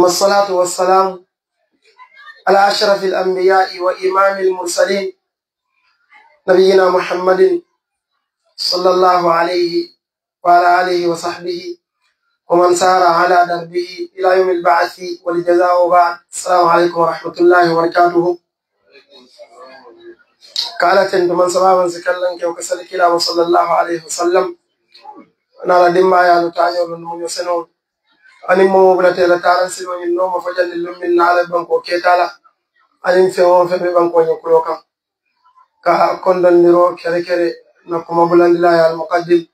والصلاة والسلام على أشرف الأنبياء وإمام المرسلين نبينا محمد صلى الله عليه وعلى آله وصحبه ومن سار على دربه إلى يوم البعث والجزاء وبعد. السلام عليكم ورحمة الله وبركاته. قالت أنت من سبابا سكالن كيو كسلك إلى صلى الله عليه وسلم نرى دماء يا نتاني ونمو يسنون أني مو بلاتي لتارن سلوان النوم فجل اللوم على بانكو كيتالا أني فيهم في بانكو ينكروكا كا كندن لرو كري كري نكما بلند الله يا المقدم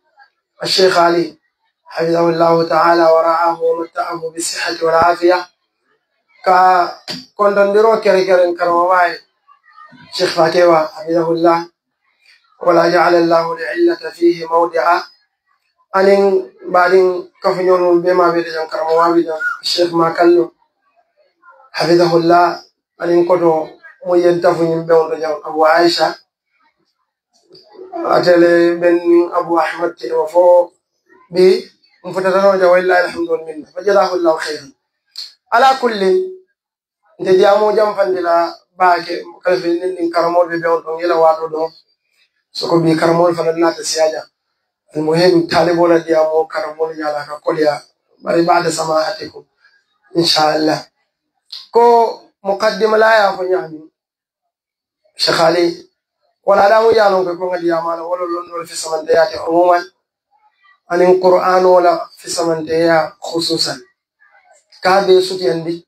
الشيخ علي حفظه الله تعالى ورعاه ومتعه بالصحة والعافية كا كندن لرو كري كري نكرمواي شيخ فاكيوا حفظه الله ولا جعل الله لعلة فيه موضعا أنين بعدين كفنيون بما بيدجان كرموا الشيخ ما كلو حفظه الله أنين كتو مينتفن بيون رجال أبو عائشة أتلي بن أبو أحمد وفو بي مفتتنا جوالله الحمد لله فجزاه الله خيرا. على كل نديامو جنفن دلا باكي كلفين كرمول بيون تونجلا واتو دو سكو بي كرمول فننا تسياجا. المهم طالبون ديامو كرمول يالا كوليا بري بعد سماحتكم إن شاء الله. كو مقدم لا يا فنيامي شيخ علي ولا دامو يالون كو غدي يامالا ولا لون في سمنتيات عموما ان القران ولا في سمنتيا خصوصا كابي سوتي اندي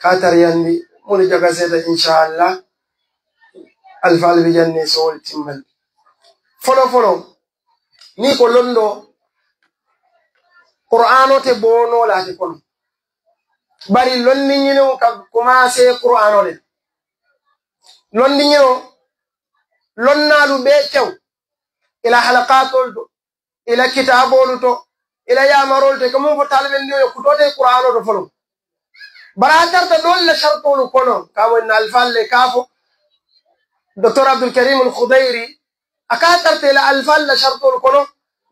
كاتر يندي مول جاغا سيدا ان شاء الله الفال بجنة سول تيمبل فلو ni ko londo qur'ano te bono la te kono bari lonni nyino ka commencé qur'ano le lonni nyino lonnalu be tew ila halaqatul ila kitabolu to ila yamarol te ko mo talben ni ko to te qur'ano to folo baratar ta dol la shartulu kono ka won alfal le kafo dr abdul karim al khudairi akatar te la alfal la shartulu kono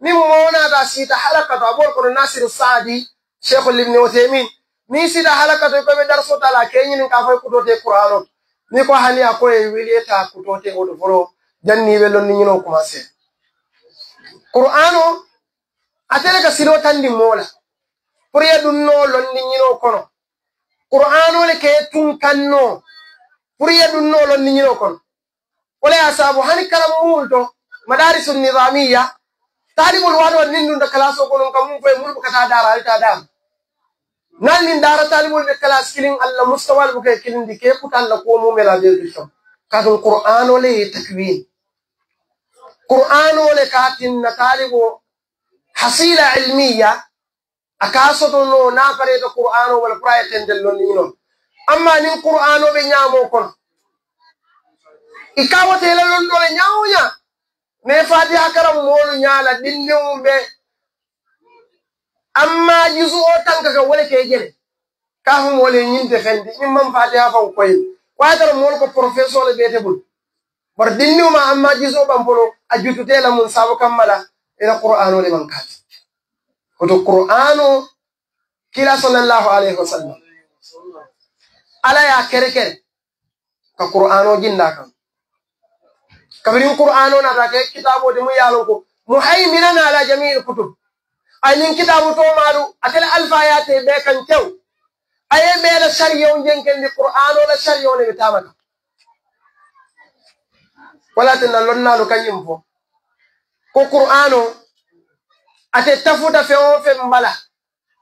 من مونا دا سيتا حلقة أبو القرآن ناصر السعدي شيخ ابن عثيمين ni sida halaka ko be darso tala kenyi ni ka fay kutote qur'ano ni ko hani akoy wileta kutote o do foro janni be lon ni no commencer qur'ano atele ka silo tandi mola pour yedun no lon ni no kono qur'ano le ke tun kanno pour yedun no lon ni no kono wala asabu hani kalam multo madaris an-nizamiyya talibul wado nindu da kalaso kono kam fay mulbu kata dara alta dam nan nin dara talibul be kalas kilin alla mustawal bu kay kilin dike putal la ko mo mela be du sham kadun qur'ano le takwin qur'ano le katin na talibo hasila ilmiya akaso no na pare to qur'ano wala prayen del non ni non amma nin qur'ano be nyamo kono ikawote la lon dole nyawnya me fatiha karam molu nyala dindum be amma juzu o tanka ka wala ke jere ka hum wala nyinde fendi nyim fatiha fa koy wadar mol ko professeur le bete bul bar dinduma amma juzu bam polo ajutu tela mun sabu kamala ila qur'ano le bankat ko to qur'ano kila sallallahu alaihi wasallam ala ya kere kere ka qur'ano jinda kan kabirin qur'ano na take kitabo de mu yalo ko muhaiminan ala jami'il kutub ayin kitabu to malu atel alfayate be kan tew aye be la shariyo jenken di qur'ano la shariyo ne tamaka wala tan lonna lu kanyim fo ko qur'ano ate tafuta fe o fe mbala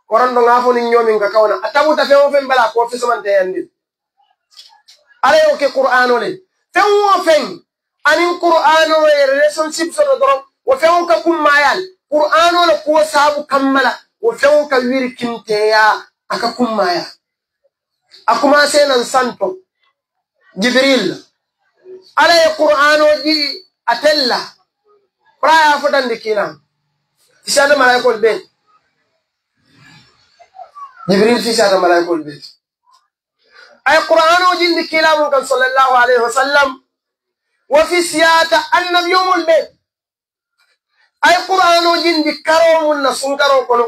korando ngafo ni nyomi nga kawna atabuta fe o fe mbala ko fi samante yandi ale o ke qur'ano le fe o fe anin qur'ano e relationship so do wo fe o ka kum mayal qur'ano la ko sabu kammala wo fe o ka wiri kimteya aka kum maya akuma senan santo jibril ale qur'ano ji atella praya fodan dikina isana malaikol be jibril isana malaikol be ay qur'ano ji dikila mun kan sallallahu alaihi wasallam wa fi siyata annabiyul bayt ay qur'ano ji dikaro mun na sun karo kono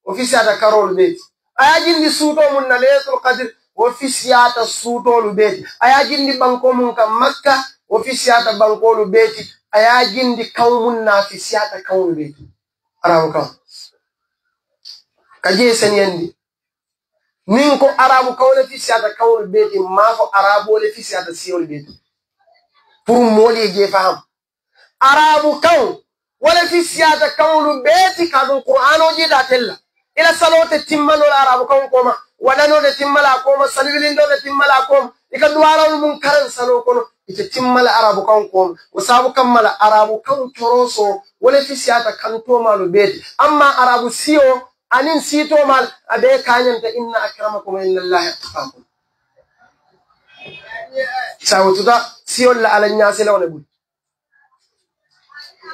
wa fi siyata karol bayt ayajindi suuto mun na laylatul qadr wo fisiyata suutolu beeti ayajindi banko mun kam makka wo fisiyata bankolu beeti ayajindi kawmun na fisiyata kawnu beeti arabu kaw kaje senyendi min ko arabu kawle fisiyata kawnu beeti ma ko arabu le fisiyata siyol beeti pour moli je faham arabu kaw wala fisiyata kawnu beeti kadun qur'ano jida tella ila salote timmano arabu kaw koma wadano de timmala koma salwilindo de timmala koma ikaduwaro mun karan salo kono ite timmala arabu kaw koma wasabu kammala arabu kaw toroso wala fisiyata kanto malu beeti amma arabu siyo anin sito mal abe kanyanta inna akramakum indallahi atqakum sawtuda siyo la ala nyase lawne bul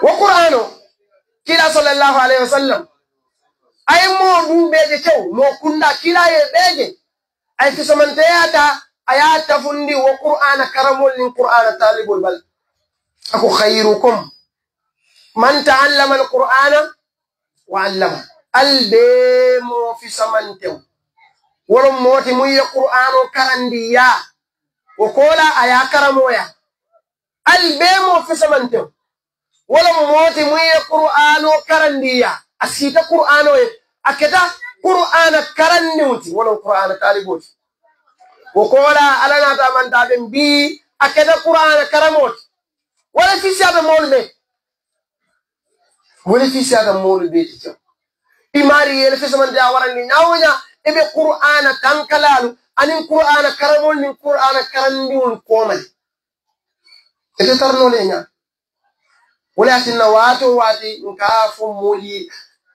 wa qur'ano kila sallallahu alaihi wasallam ay mo du beje tew mo kunda kila ye beje ay fi samanteyata ayata fundi wa qur'ana karamul lin qur'ana talibul bal ako khayrukum man ta'allama al-qur'ana wa 'allama albe mo fi samantew wala moti muy qur'ano karandiya wa kola aya karamoya albe mo fi samantew wala moti muy qur'ano karandiya asita qur'ano e akeda qur'ana karanniwti wala qur'ana taliboti wo kola alana ta man ta ben bi akeda qur'ana karamoti wala fi siada molbe wala fi siada molbe ti imari yele fi saman da warani nyawnya ebe qur'ana kankalalu anin qur'ana karamol nin qur'ana karanniwon komal ete tarno le nya wala tinna wato wati nka fo moli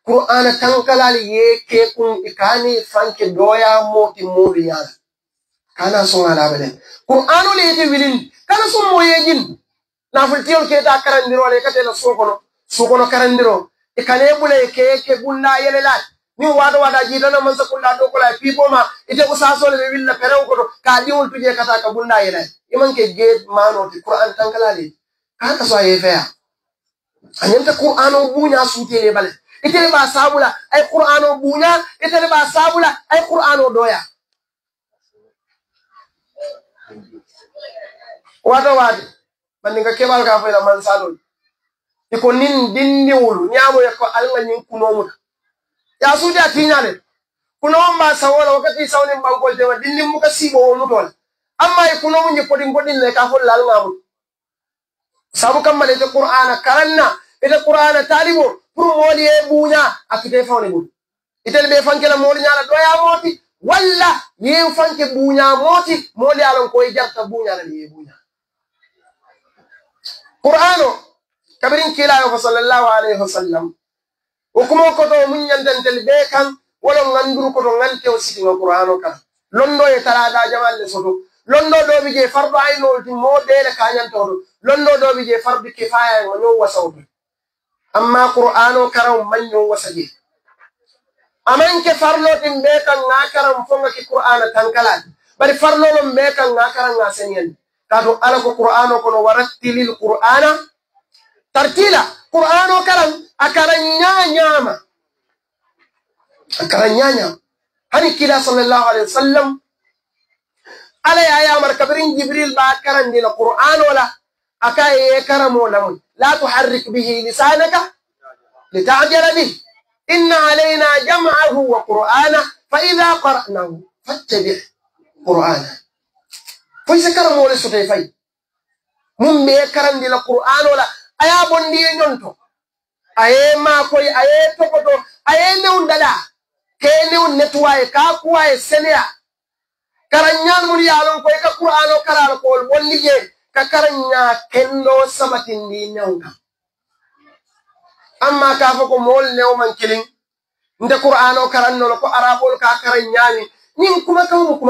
qur'ana tankalali yeke kun ikani fanke doya moti moli yana kana son ala bale qur'anu le yete wilin kana son moyejin na fultiyol ke ta karandiro le kate la sokono karandiro ikane bule ke bulla yelelat ni wada jidana man sakulla do kola pipo ma ite usaso le willa perew ko ka diwol tuje kata ka bulla yelet iman ke ge manoti qur'an tankalali kana so yefe anyanta qur'ano bunya sutele bale itele ba sabula ay qur'ano bunya itele ba sabula ay qur'ano doya wadi bandinga kebal ka fayla man salol iko nin dinni wulu nyamo yako alma nyin kunomu ya sudi atinyale kunomu ba sawola wakati sawni bankol de dinni muka sibo wonu dol amma kunomu nyi podin godin le ka fol lal ngamu sabu kamale te qur'ana karanna ite qur'ana talibo pour moli e bunya akite fawne bul itel be fanke la moli nyala doya moti walla yen fanke bunya moti moli alon koy jarta bunya la ye bunya qur'ano kabirin kila yo sallallahu alaihi wasallam o kuma ko to mun yandan tel be kan wala nganduru ko to ngante o siti ngo qur'ano kan londo e tarada jamal le soto londo do bi je fardu aynol ti mo dele kanyanto londo do bi je fardu kifaya ngo no wasawdu amma qur'ano karam manyo wasaje aman ke farlo tin be kan ngakaram fonga ki qur'ana tankala bari farlo lom be kan ngakaram ngasenyen kado ala ko qur'ano kono warattilil qur'ana tartila qur'ano karam akaranyama hani kila sallallahu alaihi wasallam ala ya markabirin jibril ba karan dina qur'ano la akaye karamo lamun لا تحرك به لسانك لتعجل به إن علينا جمعه وقرآنه فإذا قرأناه فاتبع قرآنه فيسكر مولى سطيفي من بيكرن دي القرآن ولا أيا بندي ينتو أي ما كوي أي توكتو أي نون دلا كي نون نتواي كاكواي سنيا كرنيان من يالون كوي كقرآن وكرال كول بندي kakaranya kendo sabatindi nyawga amma ka fa ko mol new man kilin nde qur'ano karanno ko arabol ka karanyani nin kuma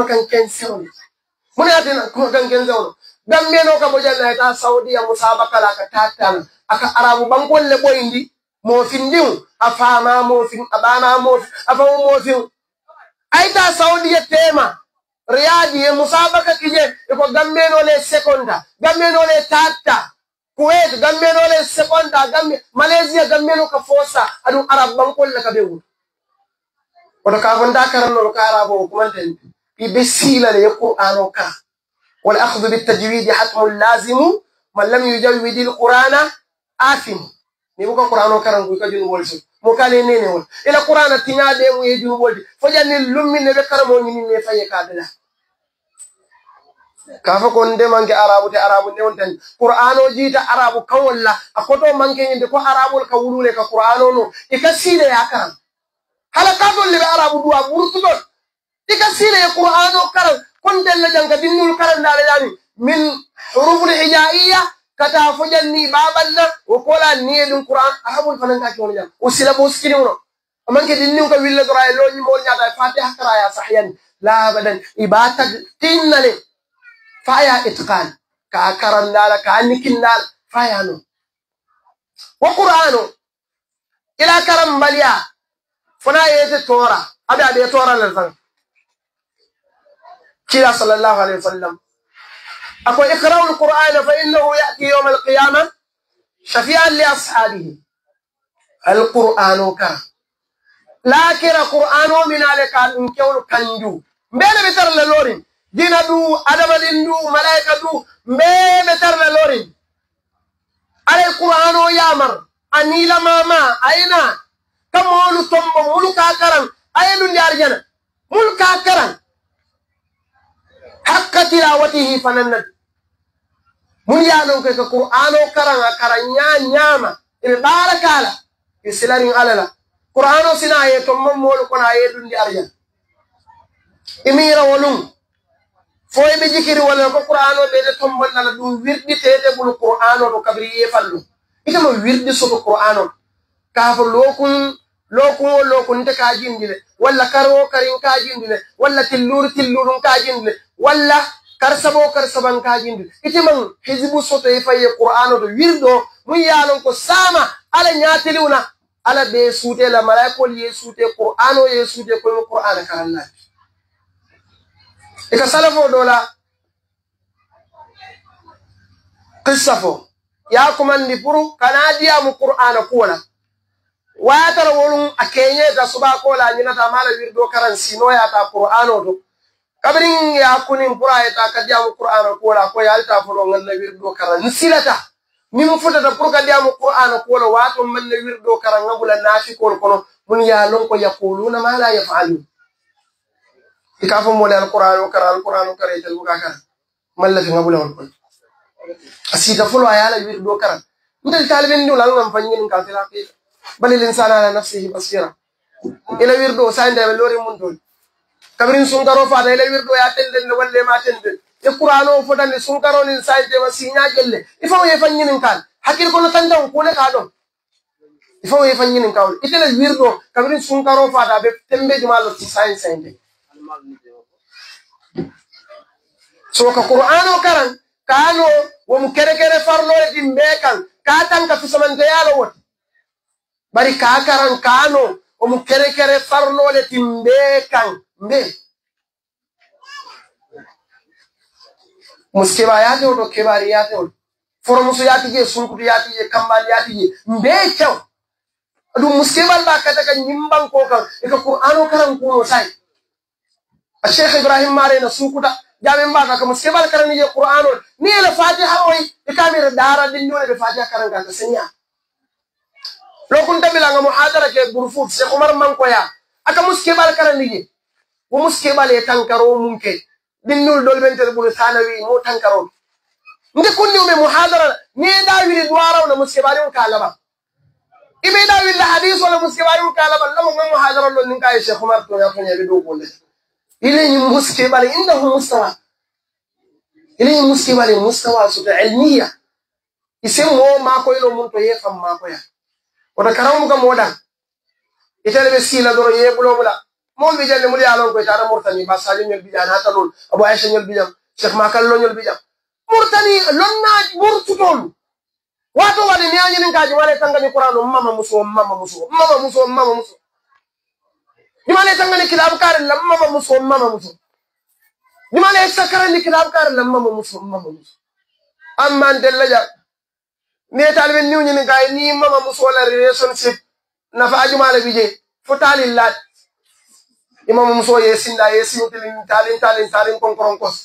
kan ken sewo mun yatina kuma kan ken sewo dambe no ka bojalla ta saudiya musabaka la ka tatana aka arabu bangol le boyindi mo findiu afama mo fin abana mo afa mo fin aita saudiya tema Riyadi ye musabaka kije iko gammeno le seconda gammeno le tata Kuwait gammeno le seconda Malaysia gammeno ka fosa adu arab bankol la ka bewu oto ka fonda karanno ka arabo ko manten ibesila le qur'ano ka wal akhdhu bit tajwid hatmun lazim man lam yujawwid al qur'ana athim ni ko qur'ano karan ko jun wolso mo kale nene wol ila qur'ana tinyade mo e jun woldi fo janni lummine be karamo ni ne faye ka dala kafa ko nde manke arabu te arabu ne wonten qur'ano jita arabu kan walla akoto manke nyinde ko arabul ka wulule ka qur'ano no e ka sile ya karam hala ka dol le arabu duwa burtu dol e ka sile qur'ano karam kon del la janga dinnul karam dala yani min huruful hijaiyya kata fo janni babanna o kola ni dum qur'an arabul fanan ka ko jam o sila bo skini wono manke dinnu ka willa dora lo ni mo nyaata fatiha kara ya sahyan la badan ibata tinnale faya itqan ka karam dala ka nikin dal faya no wa qur'ano ila karam baliya fana yete tora ada de tora la san kila sallallahu alaihi wasallam ako iqra'u al-qur'ana fa innahu ya'ti yawm al-qiyamah shafi'an li ashabihi al-qur'anu ka la kira qur'anu min alaka in kewlu kanju mbele bitar la lorin dina du adamalin du malaika du mbele tar la lorin ale qur'anu yamar anila mama aina kamolu tombo mulka karam ayelu ndi arjana mulka karam hakka tilawatihi fanannat mun yalo ke qur'ano karanga karanya nyama ibe barakala islarin alala qur'ano sina ye tombo molu kona ye dundi arjana imira wolum foy be jikiri wala ko qur'ano be de tombo nala dum wirdi tede bul qur'ano do kabriye fallu itamo wirdi so qur'ano ka fo lokun te ka jindile walla karo karin ka jindile walla tillurun ka jindile walla karsaban ka jindile itiman hizbu soto e faye qur'ano do wirdo mun yalon ko sama ala nyatiluna ala be suute la malaikol ye suute qur'ano ye suute ko qur'ana karanna ika salafo dola qissafo ya kumandi puru kanadiya mu qur'ana kola wayatara wolum akenye da suba kola nyina ta mala wirdo karan sino ya ta qur'ano do kabrin ya kunin pura ya ta kadiya mu qur'ana kola ko ya ta fulo ngal na wirdo karan silata min futa da pur kadiya mu qur'ana kola wato man na wirdo karan ngabula nafi ko kono mun ya lon ko yaquluna ma la yaf'alu ikafo mo le qur'ano kare tel bukaka man la fi ngabula won asita fulo ayala wirdo karan ndel talibin dul al ngam fanyin ka tila بل الإنسان على نفسه بصيرة إلى ويردو ساين ده بلوري مندول كبرين سونكارو فادا إلى ويردو ياتندل ولا ما تندل القرآن فدان سونكارو نساين ده وسينا جل يفهم يفنين كان حكي كل تندم كل كادو يفهم يفنين كاول إتلا ويردو كبرين سونكارو فادا بتمبي جمالو ساين ده سو كقرآن كران كانوا ومكركر فرلو ديمبكان كاتان كفسمن تيالو وت bari kakaran kano o mu kere farno le timbe kan mbe muskeba yate o kebari yate o formusu yati je sunkutu yati je kambal yati je mbe chaw du muskeba ba kata kan nyimban ko kan e ko qur'ano karan ko sai Sheikh Ibrahim mare na sunkuta jabe mba ka muskeba karan je qur'ano ni la fatiha oy e kamira dara dinno le fatiha karan ka senya لو كنت بلا محاضرة كغرفوت شيخ عمر مانكويا اكا مسكبال كرانيجي ومسكبال يتانكرو ممكن دينول دول بنتل بول ثانوي مو تانكرو ندي كوني محاضرة ني داوي دوارا ولا مسكبال كالبا ايبي داوي الحديث ولا مسكبال كالبا لما محاضرة لو نكاي شيخ عمر تو يفني بيدو بول الى مسكبال عنده مستوى الى مسكبال مستوى سوت علميه يسمو ما كويلو مونتو يفهم ما كويا wala karamu ga modan itele be sila doro yebulo bula mom bi jande muli alon ko tara murtani ba salim ñol bi jana talul abu aisha ñol bi jam cheikh makal lo ñol bi jam murtani lonna murtu tolu wato wala ni anyi nin kaji wala tangani qur'an mama muso ni male tangani kilab kar lam mama muso ni male sakara ni kilab kar lam mama muso amma ndella ni talibin niw ñi gaay ni mama musola relationship na fa ajuma la bije fo talil lat imam muso yesinda yesintilin talin konkoronkos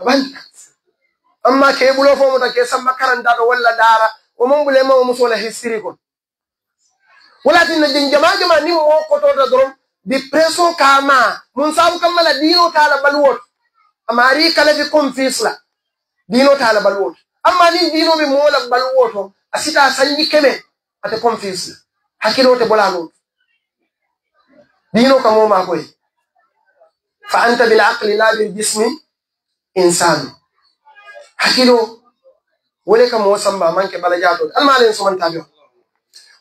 ban amma ke bulo fo muta ke samba karanda do walla dara o mon bule ma muso la history ko wala tin din jama ni mo ko to da dorom di preso kama mun sabu kamala dino tala balwot amari kala fi confisla dino tala balwot amma ni dino be mo la balwoto asita sanji keme ate confisla hakilo te bolano dino kamo ma koy fa anta bil aqli la bil jismi insan hakilo wole kamo samba manke bala jato almalen so man tabio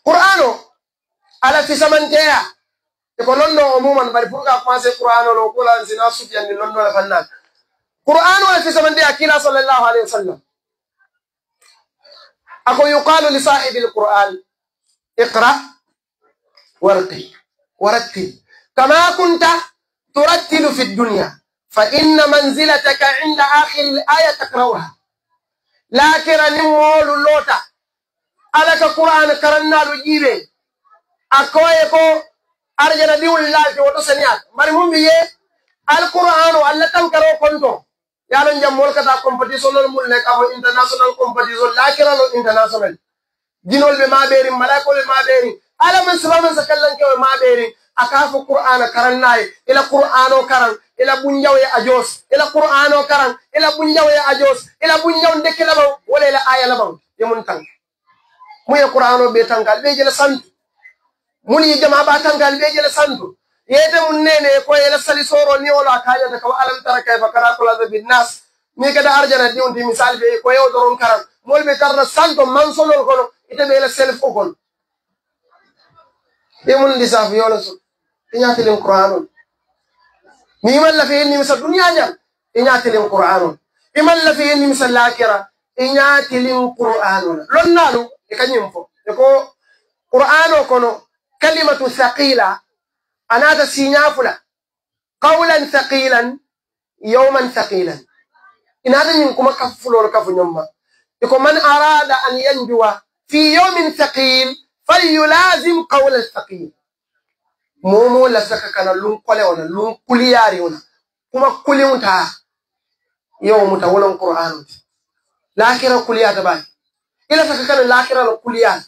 qur'ano ala fi samanteya e ko lonno umuman bari pour ka penser qur'ano lo ko lan sina sufyan ni lonno la fanna qur'ano ala fi samanteya kila sallallahu alaihi wasallam ako yuqalu li sahibil qur'an اقرأ وارقي ورتل كما كنت ترتل في الدنيا فإن منزلتك عند آخر الآية تقرأها لكن نمول اللوتا عليك القرآن كرنا لجيبه أكويكو أرجنا ديول الله وتسنيات مرمون بيه القرآن الله تنكرو كنتو يالون جمول كتا competition المولك أو international competition لكن international jinol be maberi malaikol be maberi ala man sababan sakallan ke maberi akafu qur'ana karannay ila qur'ano karan ila bunjaw ya ajos ila qur'ano karan ila bunjaw ya ajos ila bunjaw ndeke labaw wala ila aya labaw yemun tan muy qur'ano be tangal be jela sant muni jama ba tangal be jela santu yete mun nene ko ila sali soro ni wala kaya da ko alam tara kayfa karakula bin nas mi kada arjana di unti misal be ko yow doron karan mol be tarna santo man solol kono ite be la self okon demun lisaf yola so iñatilin qur'anon ni man la fi ni misal dunya jam iñatilin qur'anon iman la fi ni misal lakira iñatilin qur'anon lonnalu e kanyim fo e ko qur'ano kono kalimatu thaqila anata siñafula qawlan thaqilan yawman thaqilan inata ñin kuma kafulor kafu ñomma e ko man arada an yanjuwa في يوم ثقيل فليلازم قول الثقيل مومو لسك كان لون قولي ولا لون كلياري ولا كما كلي متا يوم تولى القرآن لاكرا كليات باي إلا سك كان لاكرا كليات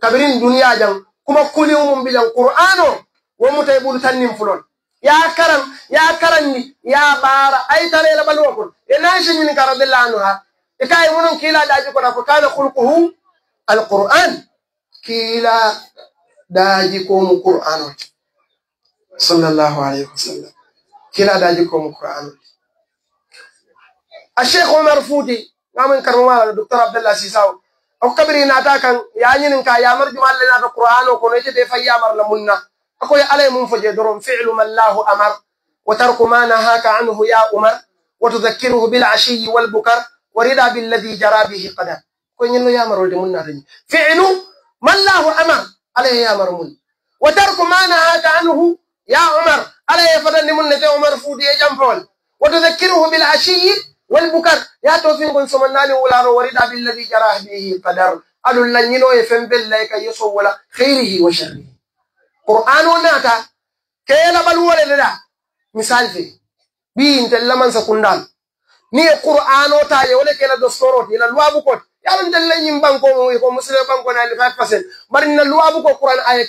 كبرين دنيا جم كما كلي ومن بيجان قرآن ومتا يقول تنم فلون يا كرني يا بارا أي ترى لا بلوكل يناش من كرد الله عنها إكاي منهم كلا داجي كنا فكان خلقه القرآن كلا داجيكم قرآن صلى الله عليه وسلم كلا داجيكم قرآن الشيخ عمر فوتي نعم كرمال الدكتور عبد الله سيساو أو كبري ناتاكن يعني نكا يا مرجم لنا القرآن وكون يجي في يامر لمنا أكو عليه منفجر درهم فعل ما الله أمر وترك ما نهاك عنه يا عمر وتذكره بالعشي والبكر ورضا بالذي جرى به قدر كون يا مرول من فعل ما الله أمر عليه يا مرمون وترك ما نهاك عنه يا عمر عليه فضل من عمر فودي جنفول وتذكره بالعشي والبكر يا توفين كن سمناني ولا وردا بالذي جراه به قدر قالوا لن ينو يفهم بالله كي يسول خيره وشره قرآن ناتا كيلا بلول لنا مثال في بين تلمن سكندان ni qur'ano ta ye wala kala dostoro ila luwabu ko yalla ndal nyim banko ko muslim banko na 5% bari na luwabu ko qur'an aya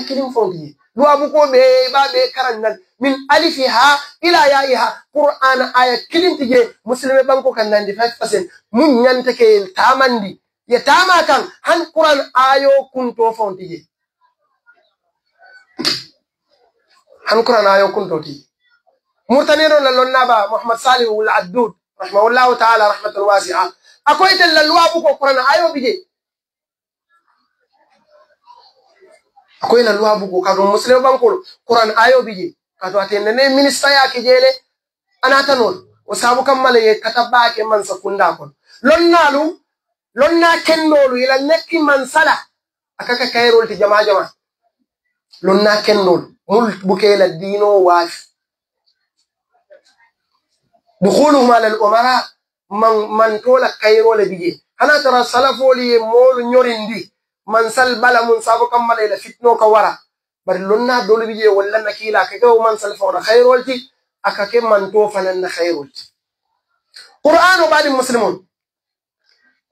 kilin fonti luwabu ko be ba be karan min alifiha ila yaiha qur'an aya kilin tije muslim banko kan 95% mun nyanta ke tamandi ya tama kan han qur'an ayo kunto fonti han qur'an ayo kunto ti مرتنيرون للنبا محمد صالح والعدود رحمه الله تعالى رحمة واسعة أكويت للوابك وقرآن آيو بيجي أكويت للوابك كادو مسلم بانكول قرآن آيو بيجي كادو أتنين من استياك جيلي أنا تنول وسابو كمالي كتباك من سكونداكول لنا كنولو إلى نكي من صلاة أكاكا كايرول تجمع جمع لنا كنول ملك بكيل الدينو واف دخولهم على الأمراء من طول كيرو لبيجي أنا ترى سلفولي مول نورندي من سل بلا من سابق مال إلى فتنو كورا bari lonna dole bije walla nakila ka ko man salfa wa khairulti aka ke man to fanan na khairulti qur'anu ba'di muslimun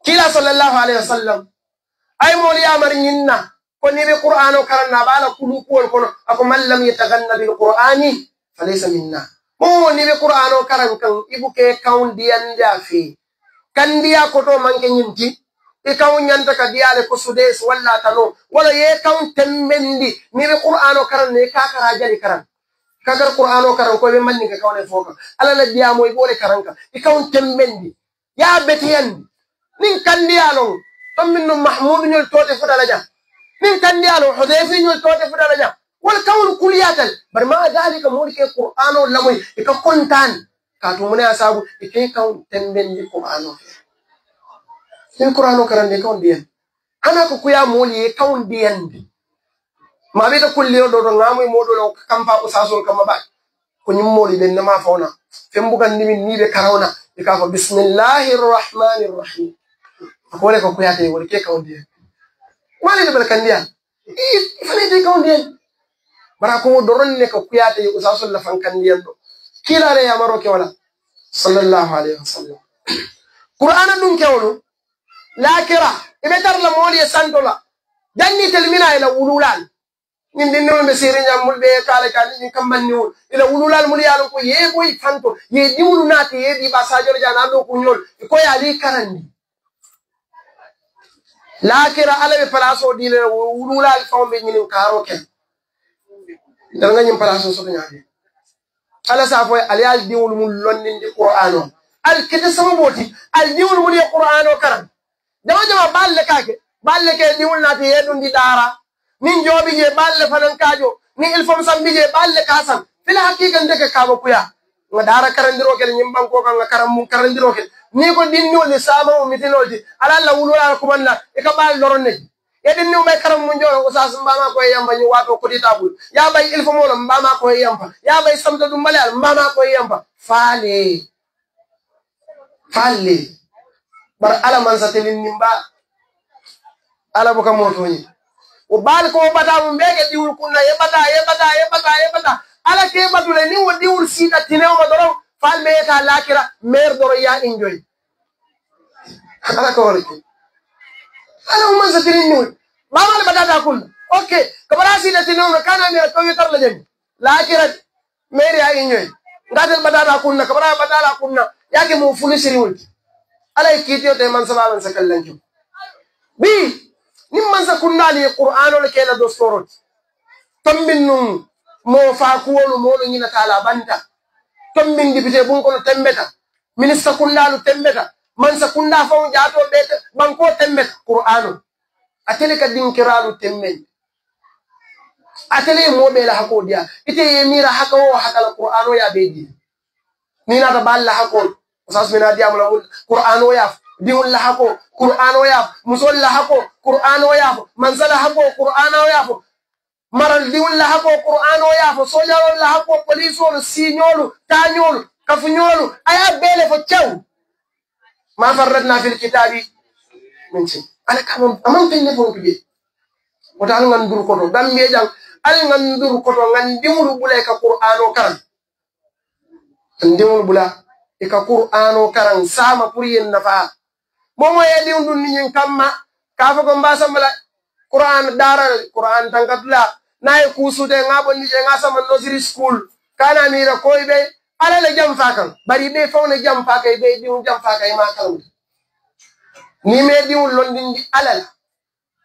kila sallallahu alaihi wasallam ay moli amarinna ko ni be qur'anu karanna bala kulu ko kono ako man lam yataghanna bil qur'ani falaysa minna mo ni be qur'anu karan kan ibuke kaun diyan jafi kan dia ko to manke nyimti e kaun nyanta ka diale ko sudes walla tano wala ye kaun temmendi ni be qur'anu karan ne ka kara jali karan kagar qur'anu karan ko be manni ka kawne foka ala la dia moy bole karanka e kaun temmendi ya betiyan nin kan dialon min mahmud ñol tote fudala jam min kandi alo hudayfi ñol tote fudala jam wal kawn kuliyatal bar ma dalika mulke qur'ano lamoy e ka kontan ka to mun asabu e ke kawn temben di qur'ano ni qur'ano karande kawn diyan ana ko kuya moli e kawn diyan ma be ta kulli do ngamoy modo lo kampa usasol kama ba ko nyum moli ben ma fauna fembugan ni be karawna e ka fa bismillahir rahmanir rahim akole ko kuyate wala ke kawndi wala bal kandiya fane te kawndi bara ko doron ne ko kuyate usasul la fan kandiya do kila re yamaro ke wala sallallahu alaihi wasallam qur'ana dun kewlo lakira ibe tar la moli sandola danni telmina ila wululan min dinno be sirinya mulbe kala kala ni kambanni ila wululal mul yalo ko yebo fanto ye diwlu nati ye di basajo jana do ko nyol ko yali karandi lakira ala be palaso dile wululal fawbe nyinin karo ken dal nga nyim palaso so nyaade ala sa foy al yal diwul mul lonnindi qur'ano al kete sama boti al diwul mul qur'ano karan jama balle ke diwul nati ye dundi dara min jobi je balle fanan kajo ni ilfom sambi je balle kasan fil hakika ndeke kaba kuya nga dara karandiro kel nyim banko kan nga karam mun karandiro kel ni ko dinno le sama o mitinolti ala la wulula ko manna e ka bal loronne e dinno may karam mun joro usas mbama ko yamba ni wato ko ditabul ya bay ilfom wala mbama ko yamba ya bay samta dum balal mbama ko yamba fale bar ala man sa telin nimba ala boka motoni o bal ko bata mo mbege diwul kunna yebata ala ke badule ni wodi wul sita tinew ma doron fal me ta lakira mer doro ya enjoy ala ko wala ala mo sa tirin ni mama le bata kunna okay kabara sita tinew ma kana ne ko yetar la jeng lakira mer ya enjoy ngadel bata kunna kabara bata kunna yake mo fulu siriwul ala kitiyo te man sababan sakallanju bi nimman sa kunnali qur'ano le kela do storot tambinnu mo fa kuwolu mo no nyina tala banta tambin dibite bun ko tembeta minista kunnalu tembeta man sa kunna fa jaato beta banko tembeta qur'ano atele ka dinkiralu temmen atele mo be la hako dia ite yemira hako hakala qur'ano ya beedi ni na ta balla hako usas mina diam la qur'ano ya diwul la hako qur'ano ya musol la hako qur'ano ya manzala hako qur'ano ya maral diwul la hako qur'ano ya sojaro la hako police wol signolu tañolu kafuñolu aya bele fo ciaw ma farradna fil kitabi min ci ala kam amam tan ne fo biye o dal ngan dur ko do dambe jang al ngan dur ko do ngan diwul bulay ka qur'ano karan diwul bula e ka qur'ano karan sama pour yen nafa momo yedi undun ni kamma ka fa ko mbasa mala qur'an daral qur'an tankatla nay kusude ngabo ni je ngasama nursery school kana mira koy be ala le jam fakan bari be fawne jam fakay be di jam fakay ma kan ni me di londin di alal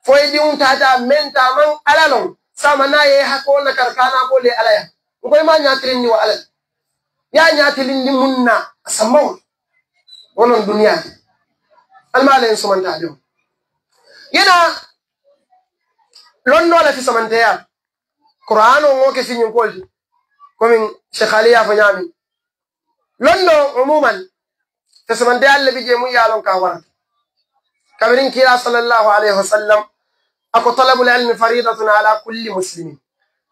foy di tata menta man alalon sama naye hakona karkana ko le alaya koy ma nyatrin ni wa alal ya nyatilin ni munna samaw wonon duniya almalen sumanta do yana londo la fi samantaya qur'ano ngoke fi nyum kolji komin sheikh ali ya fanyami londo umuman fi samantaya alle bije mu yalon ka wara kabirin kira sallallahu alaihi wasallam ako talabul ilmi faridatun ala kulli muslimin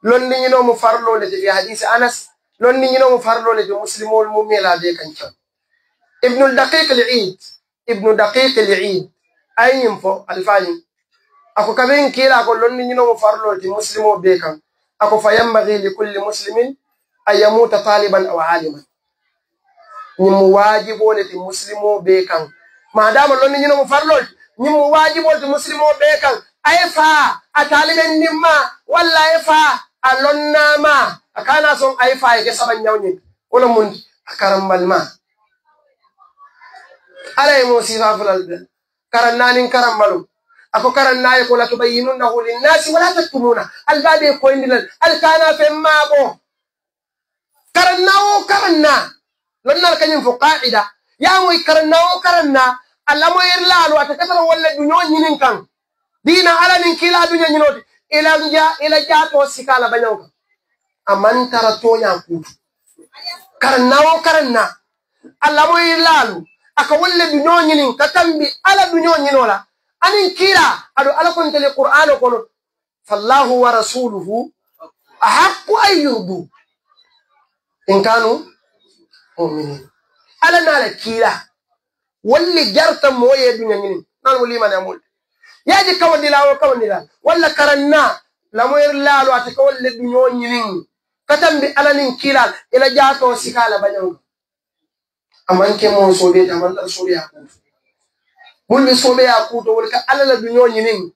londi nyino mu farlo le fi hadith anas londi nyino mu farlo le muslimul mu'mila be kancha ibn al-daqiq al-eid ابن دقيق العيد أي ينفو الفاني أكو كبين كيلا أكو لون نينو مفارلو تي مسلمو بيكم ako fayambaghi li kulli muslimin an yamuta taliban aw aliman ñim wajibole ti muslimo be kan madama lonni ñino mo farlol ñim wajibole ti muslimo be kan ay fa a taliben nimma walla ay fa a lonnama akana son ay fa ke saban nyawni wala mun akarambal ma alay mo sifa fulal karannanin karambalu ako karannaye ko la tubayyinunahu linnasi wala taktumuna albabe ko indilal alkana femma bo karanna lonnal kanyum fo qaida ya moy karanna alla mo yerlalu atakatara walla dunyo nyinin kan dina ala nin kila dunya nyinoti ila jato sikala banyanka aman tara tonya kutu karanna alla mo yerlalu aka walla dunyo nyinin katambi ala dunyo nyinola anin kila ado ala kon tele qur'ano kono fallahu wa rasuluhu ahaqqu an yurdu in kanu mu'minin ala nala kila walli jarta moye dunya nyinin nan wali man amul yaji kawandila walla karanna la moyer laalo ataka walla dunyo nyinin katambi ala nin kila ila jato sikala banyo amanke mo sobe amantar sobe akutu mulmi sobe akuto wala ala la dunyo nyinin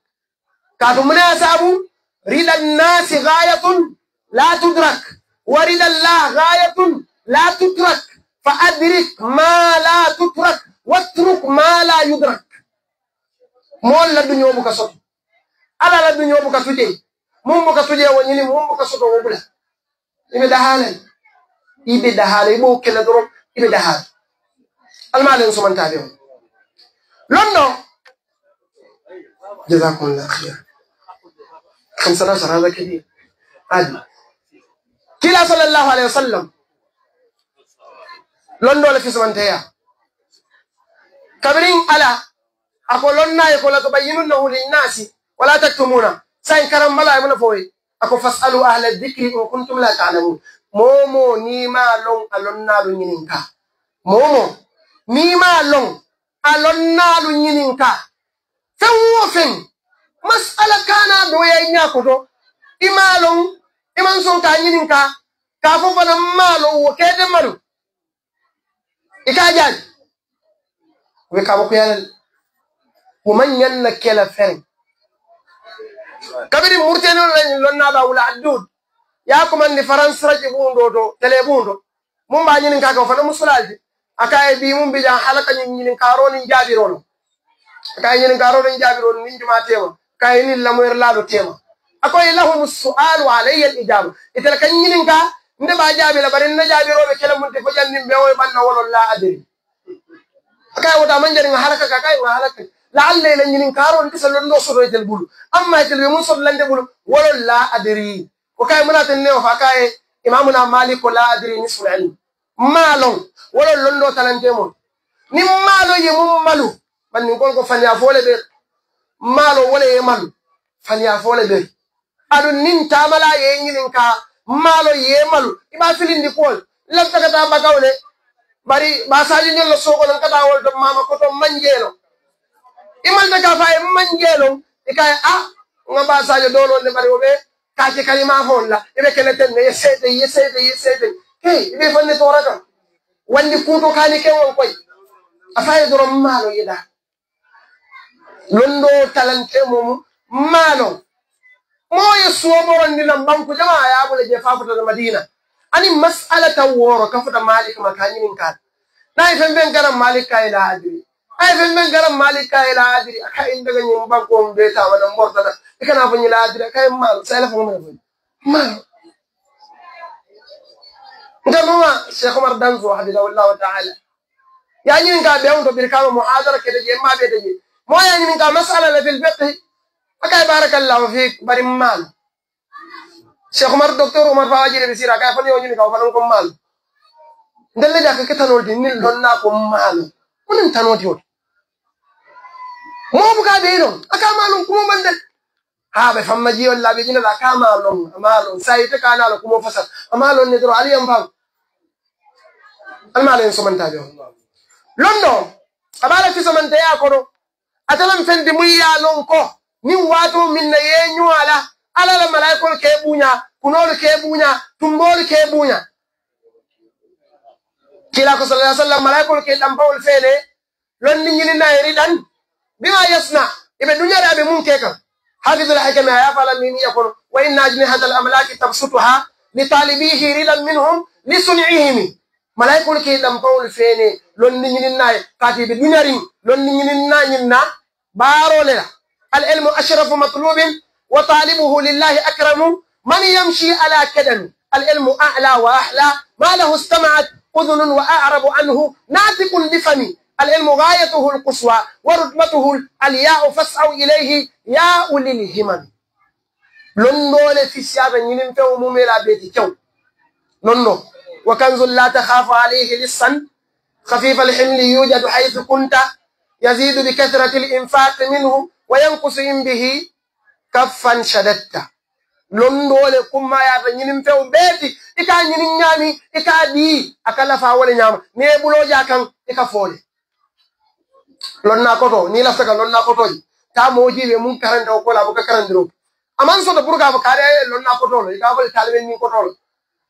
ka to muna sabu rida nasi ghayatun la tudrak wa rida allah ghayatun la tutrak fa adrik ma la tutrak watruk ma la yudrak mol la dunyo buka soto ala la dunyo buka tuje mum buka tuje wonyini mum buka soto wobula ibe dahala ibo kala doro ibe dahala almalen sumanta be لأنه جزاكم الله خير 15 هذا كثير عادي كلا صلى الله عليه وسلم لندو لفي سمنتيا كبرين على أقول لنا يقول تبينونه للناس ولا تكتمونه سين كرم ملا من فوي أقول فاسألوا أهل الذكر إن كنتم لا تعلمون مومو نيما لون ألونا لنينكا مومو نيما لون alonna lu nyininka fen mas'ala kana do ya nyakoto imalon iman son ka nyininka ka fo bana malo wo kede maru ikajan we ka ko yalla ko man yanna kala fen kabiri murteno lonna ba wala addud ya ko man ni france raji bundo do tele bundo mum ba nyininka ko fa musulaji akaye bi mum bijan halaka nyinin karoni jabirono akaye nyinin karoni jabirono min juma tema kaye ni lamoyer lado tema akoy lahum su'alu alayya al-ijaba itel kan nyinin ka nde ba jabila bari na jabirobe kala mun te ko jannim be woy banna wolo la adri akaye wota man jari halaka ka kaye wa halaka la'alla la nyinin karoni tisal ndo soro tel bulu amma tel be mun sor lande bulu wolo la adri ko kaye munaten ne o fa kaye imamuna malik la adri nisfu ilm malon wala londo talante mo ni malo ye mum malu ban ni ko fani afole be malo wala ye malu fani afole be adu nin tamala ye nginin ka malo ye malu iba filindi kol lam takata bagawle bari ba saji nyol soko lan kata wol do mama ko to manjelo imal daga fa e manjelo ikay nga ba saji dolo ne bari obe ka ci kalima folla ibe keleten ne yesete hey ibe fanne to raka wandi kuto kani kewon koy afaye doro malo yida londo talante mom malo moye soboron dina banku jama ya bule je fafuta da madina ani mas'alata woro kafuta malik makani min kan nay femben garam malik kay la adri ay femben garam malik kay la adri akay indaga nyum banko mbeta wala mbortana ikana fanyi la adri kay malo sala fa mo malo ndamwa Sheikh Omar Danzo hafidhahullah ta'ala yani ninga beondo birkama muhadara kede je ma be deje mo yani ninga mas'ala la fil fiqh akay barakallahu fik bari mal Sheikh Omar Dr. Omar Fawajiri bisira kay fani yoni ka fanan ko mal ndelle jakka ketanol di nil don na ko mal kunin tanoti wot mo buga be don aka malum kuma mandal ha be famma ji walla be jina la kama malum sayte kana la kuma fasal malum ne dro aliyam fam almalen somanta be londo abala fi somanta ya kono atalam fendi muya lon ko ni wato minna ye nyuala ala la malaikol ke bunya kunolu ke buña tumbolu ke buña kila ko sallallahu alaihi wasallam malaikul ke dampawol fele lon ni ñini na ridan bima yasna ibe dunya da be mun ke kan hafizul hakami ya fala min yakun wa inna ajnihata al amlaki tabsutuha li talibihi ridan minhum li sun'ihim malaikul ke dampawol fele lon ni ñini na kati be dunyari lon ni ñini na ñinna baro le al ilmu ashrafu matlubin wa talibuhu lillahi akramu من يمشي على كدم العلم أعلى وأحلى ما له استمعت أذن وأعرب عنه ناطق بفمي العلم غايته القصوى ورتبته الياء فاسعوا إليه يا أولي الهمم لندول في السيابة ينم فيه مميلا بيتي كو لندو وكنز لا تخاف عليه لصا خفيف الحمل يوجد حيث كنت يزيد بكثرة الإنفاق منه وينقص إن به كفا شددت londole kuma ya ta nyinin few beti ika nyinin nyami ika di akala fa wala nyama ne bulo ja kan ika fole lonna koto ni la saka lonna koto ta moji be mun karanta ko la buka karandiro aman so da burga ba kare lonna koto lo ika bal talbe ni koto lo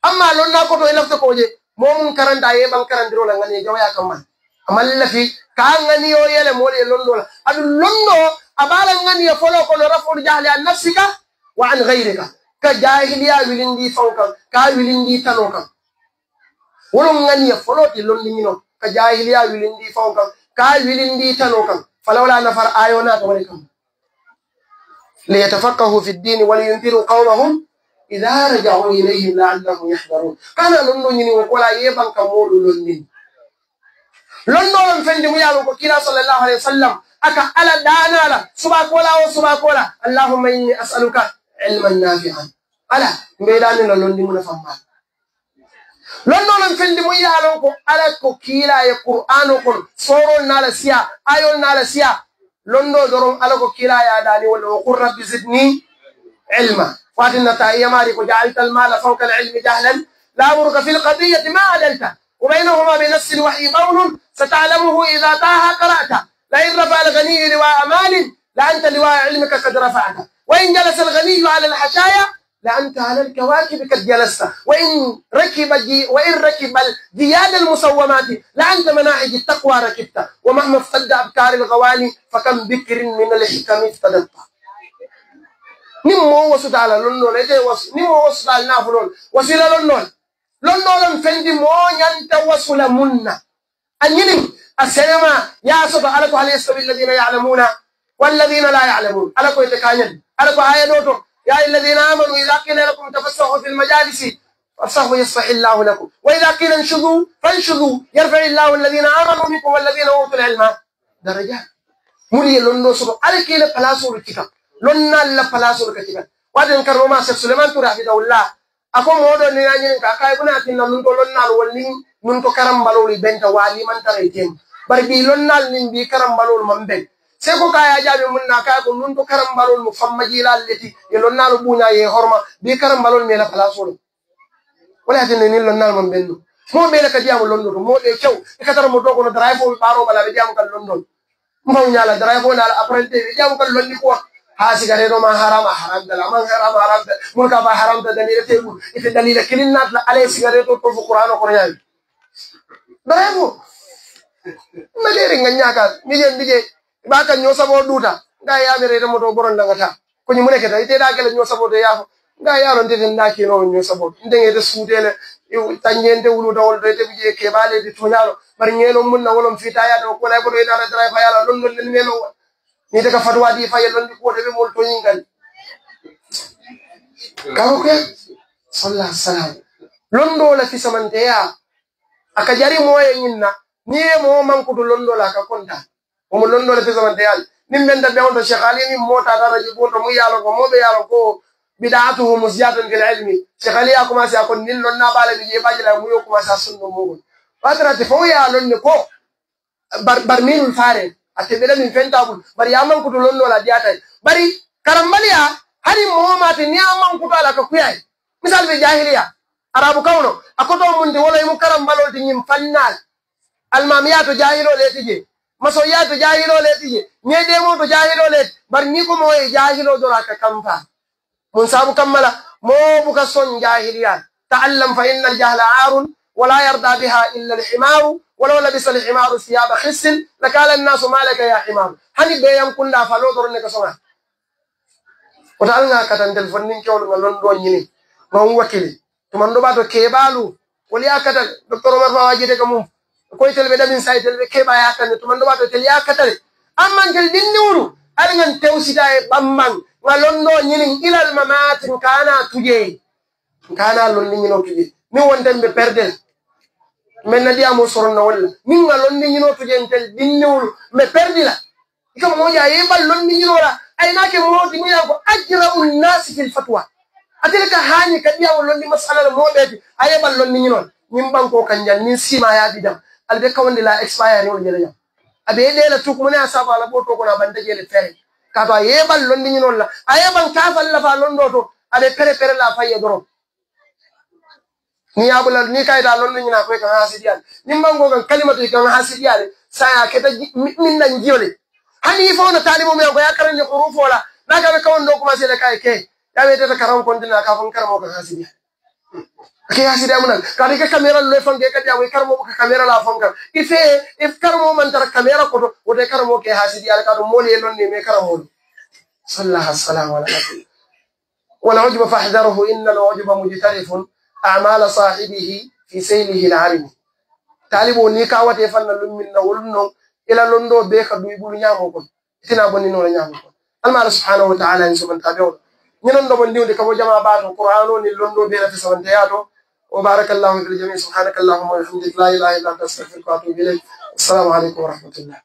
amma lonna koto ila ta koje mo mun karanta ye ban karandiro la ngani jawya kan man amal lafi ka ngani yo yele mo le londo adu londo abala ngani ya folo ko raful jahli an nafsika وعن غيرك كجاهليا ولندي فوكا كا ولندي تنوكا ولون غني فلوتي لون نينو كجاهليا ولندي فوكا كا ولندي تنوكا فلولا نفر ايونات ولكم ليتفقهوا في الدين ولينذروا قومهم اذا رجعوا اليهم لعلهم يحذرون كان لون نيني ولا يبان كمول لون نين لون نولم فندي مو يالو كلا صلى الله عليه وسلم اكا على دانالا سباكولا وسباكولا اللهم اني اسالك علما نافعا ala mbedani no londi mun famma lonno non fendi mo yaalon ko ala ko kila e qur'ano kon sorol nala siya ayol nala siya londo doron ala ko kila ya dani wala qur rabbi zidni ilma fatina ta yamari ko ja'alta al mala fawqa al ilmi jahlan la amruka fil qadiyyati ma adalta وبينهما بنفس الوحي قول ستعلمه إذا طه قرأت لئن رفع الغني لواء مال لأنت لواء علمك قد رفعت وإن جلس الغني على الحشايا لأنت على الكواكب قد جلست وإن ركب الجياد المسومات لأنت مناهج التقوى ركبت ومهما افتد أبكار الغوالي فكم بكر من الحكم افتدت نمو وسط على لنون نمو وسط على نافلون وسيلة لنون لنون فندي مو ينتوصل منا أنيني السلامة يا صدى ألكو هل يستوي الذين يعلمون والذين لا يعلمون ألكو يتكاين ألكو آية دوتو يا الذين آمنوا إذا قيل لكم تفسحوا في المجالس فافسحوا يصفح الله لكم وإذا قيل انشذوا فانشذوا يرفع الله الذين آمنوا منكم والذين أوتوا العلم درجات مولي لنو سبو ألكي لبلاسو الكتاب لنا لبلاسو الكتاب وادن كرما سيف سليمان ترى حفظه الله أكو مودو نيانين كاكاي بنا تنا ننتو لنا الولين ننتو كرم بالولي بنت والي من تريتين بربي لنا لنبي كرم بالول من بنت seko kaya jabe mun na kaya ko nun to karam balol mu fammaji la leti e lon nalu bunya ye horma bi karam balol me la palaso wala tene ni lon nalu man benno mo be la ka diamu lon do mo be cew e katara mo dogo no drive fo baro bala be diamu kan lon don mo nyala drive fo la apprenti be diamu kan lon ni ko ha sigare no ma haram dala man haram mun ka ba haram da dalil tebu ite dalil kilin nat la ale sigare to to qur'an ko nyaay drive ma dere nganya ka nije baka nyo sabo duta nga ya mere de moto boron dangata ko ni muneke ta ite da kala nyo sabo de ya nga ya ron de ndaki no nyo sabo ndenge de sudele tanyende wulu dawol de te bije ke bale de tonyalo bar ngelo mun na wolom fita ya do ko lay bodo ina dara fa yala lon lon melo ni de ka fatwa di fa yelon di ko de mol to nyingal kawo ke sallallahu alaihi wasallam londo la fi samante ya akajari moye nyinna ni mo man ko londo la ka konta mo londo le pesa mandal nim benda be on to Sheikh Ali ni mota dara jibo to mu yalo ko mo be yalo ko bid'atuhu musyatan fil ilmi Sheikh Ali akuma sa ko nin lon na bala bi je bajila mu yo kuma sa sunno mo badra te fo ya lon ne ko barminul fare ate be min fentabul bari yaman ko to londo la diata bari karambaliya hari mo ma te ni amman ko ala ka kuyai misal be jahiliya arabu kawno akoto mun de wala mu karambalol ti nyim fannal almamiyatu jahilo le tije masoya to jahilo le tije nyede mo to jahilo le bar ni ko moy jahilo do raka kampa mun sabu kammala مو بكسون جاهلية تعلم فإن الجهل عار ولا يرضى بها إلا الحمار ولو لبس الحمار ثياب خس لقال الناس ما لك يا حمار هني بيان كنا فلو درنك سما وتعالنا كتن تلفونين كيول نلون دونيني ما هو وكيل تمندو باتو كيبالو وليا كتن دكتور عمر فواجي تكمو كوي تلبي دمين ساي تلبي كيبا يا كتن تمندو باتو تليا كتن أما نجل دين نورو أرجع توسي داي بامم نلون دونيني إلى الممات كانا تجي كانا لون نينو تجي مي وندم ببردل من ندي أمو سرنا ولا مين نلون نينو تجي انتل دين نورو مبردلا إكمل موجا يبال لون نينو لا أيناك موت مي أبو أجرأ الناس في الفتوى أتلك هاني كديا ولون دي مسألة الموت أيبال لون نينو نيمبان كو كنجال نين سيما يا ديدام البيكا وندي لا إكسباير نيو جلجام أبي إيه لتوك مني أصاب على بوتو كنا بندجي لفري كاتو أيبال لون نينو لا أيبال كافل لفا لون دوتو أبي بره لا فاي يدرو ni abula ni kayda lon ni na ko kan hasidiyan ni mango kan kalimatu kan hasidiyan saya keta min nan jiole hani fo na talibo me ko yakaran ni huruf wala naga be kawon do kuma sele kay ke ya be tata karam kon dina ka fon karamo kan hasidiyan ke hasidiyan mun ka ri ka camera lo fon ke ka jawi karamo ka camera la fon kan ife if karamo man tar camera ko do de karamo ke hasidiyan ka do mole lon ni me karamo sallallahu alaihi wasallam wala wajba fahdharuhu inna al-wajba mujtarifun أعمال صاحبه في سيله العالم طالبو ني كاواتي فان لومين نولنو الى لوندو بيخا دوي بول نياموكو تينا بوني نولا نياموكو الله سبحانه وتعالى ان سبحانه تابعو ñinon do bon diwde kabo jama baatu qur'ano ni londo be rafi sawante yato wa barakallahu fil jami' subhanakallahumma wa bihamdika la ilaha illa anta astaghfiruka wa atubu ilayk assalamu alaykum wa rahmatullah